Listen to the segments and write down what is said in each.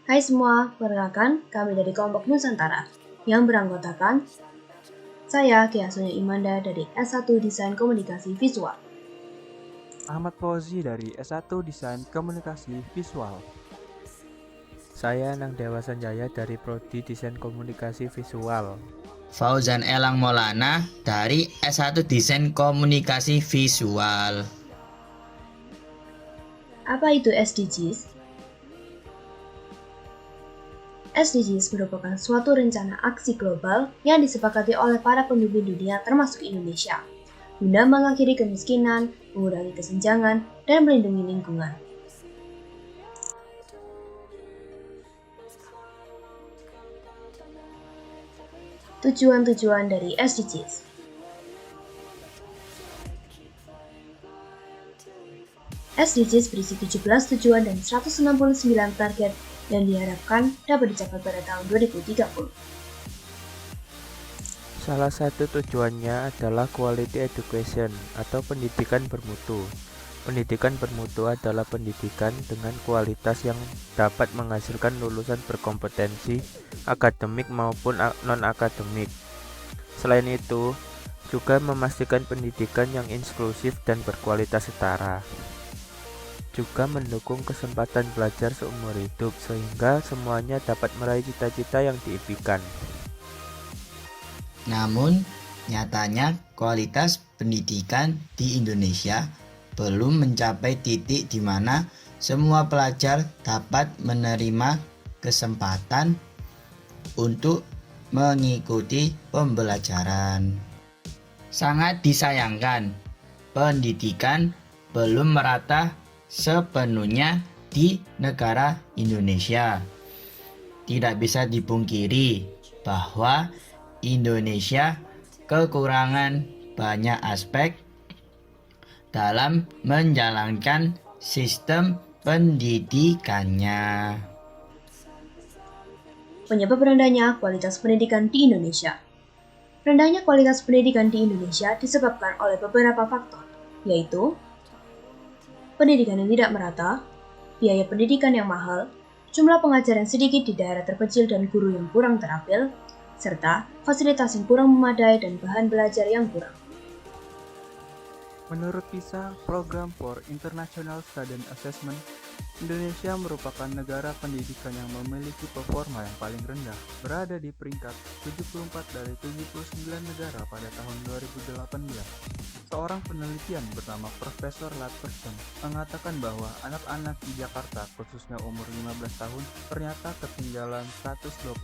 Hai semua, perkenalkan kami dari kelompok Nusantara yang beranggotakan saya Kiasunya Imanda dari S1 Desain Komunikasi Visual. Ahmad Fauzi dari S1 Desain Komunikasi Visual. Saya Nang Dewa Sanjaya dari Prodi Desain Komunikasi Visual. Fauzan Elang Maulana dari S1 Desain Komunikasi Visual. Apa itu SDGs? SDGs merupakan suatu rencana aksi global yang disepakati oleh para pemimpin dunia termasuk Indonesia, guna mengakhiri kemiskinan, mengurangi kesenjangan, dan melindungi lingkungan. Tujuan-tujuan dari SDGs. SDGs berisi 17 tujuan dan 169 target yang diharapkan dapat dicapai pada tahun 2030. Salah satu tujuannya adalah quality education atau pendidikan bermutu. Pendidikan bermutu adalah pendidikan dengan kualitas yang dapat menghasilkan lulusan berkompetensi akademik maupun non-akademik. Selain itu, juga memastikan pendidikan yang inklusif dan berkualitas setara. Juga mendukung kesempatan belajar seumur hidup sehingga semuanya dapat meraih cita-cita yang diimpikan. Namun, nyatanya kualitas pendidikan di Indonesia belum mencapai titik di mana semua pelajar dapat menerima kesempatan untuk mengikuti pembelajaran. Sangat disayangkan, pendidikan belum merata sepenuhnya di negara Indonesia. Tidak bisa dipungkiri bahwa Indonesia kekurangan banyak aspek dalam menjalankan sistem pendidikannya. Penyebab rendahnya kualitas pendidikan di Indonesia. Rendahnya kualitas pendidikan di Indonesia disebabkan oleh beberapa faktor, yaitu pendidikan yang tidak merata, biaya pendidikan yang mahal, jumlah pengajar yang sedikit di daerah terpencil dan guru yang kurang terampil, serta fasilitas yang kurang memadai dan bahan belajar yang kurang. Menurut PISA, Program for International Student Assessment, Indonesia merupakan negara pendidikan yang memiliki performa yang paling rendah, berada di peringkat 74 dari 79 negara pada tahun 2018. Seorang penelitian bernama Profesor Latterson mengatakan bahwa anak-anak di Jakarta, khususnya umur 15 tahun, ternyata ketinggalan 128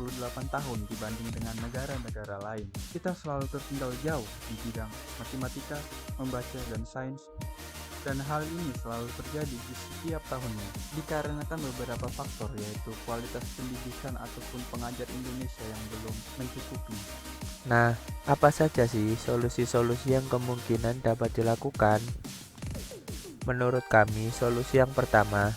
tahun dibanding dengan negara-negara lain. Kita selalu tertinggal jauh di bidang matematika, membaca, dan sains, dan hal ini selalu terjadi di setiap tahunnya dikarenakan beberapa faktor, yaitu kualitas pendidikan ataupun pengajar Indonesia yang belum mencukupi. Nah, apa saja sih solusi-solusi yang kemungkinan dapat dilakukan? Menurut kami, solusi yang pertama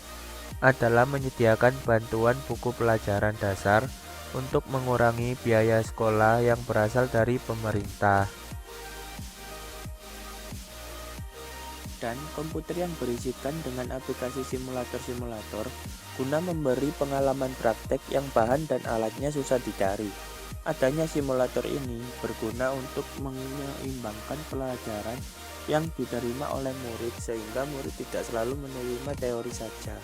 adalah menyediakan bantuan buku pelajaran dasar untuk mengurangi biaya sekolah yang berasal dari pemerintah. Dan komputer yang berisikan dengan aplikasi simulator-simulator guna memberi pengalaman praktek yang bahan dan alatnya susah dicari. Adanya simulator ini berguna untuk menyeimbangkan pelajaran yang diterima oleh murid sehingga murid tidak selalu menerima teori saja.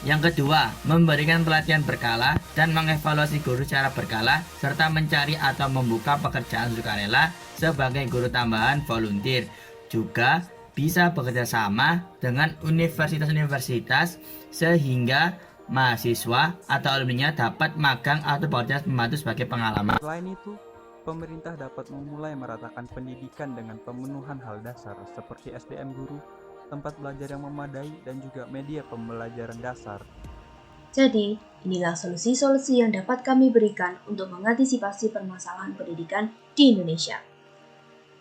Yang kedua, memberikan pelatihan berkala dan mengevaluasi guru secara berkala serta mencari atau membuka pekerjaan sukarela sebagai guru tambahan volunteer. Juga bisa bekerja sama dengan universitas-universitas sehingga mahasiswa atau alumninya dapat magang atau bekerja membantu sebagai pengalaman. Selain itu, pemerintah dapat memulai meratakan pendidikan dengan pemenuhan hal dasar seperti SDM guru, tempat belajar yang memadai, dan juga media pembelajaran dasar. Jadi, inilah solusi-solusi yang dapat kami berikan untuk mengantisipasi permasalahan pendidikan di Indonesia.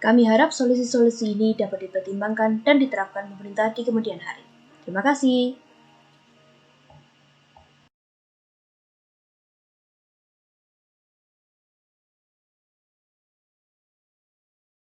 Kami harap solusi-solusi ini dapat dipertimbangkan dan diterapkan pemerintah di kemudian hari. Terima kasih.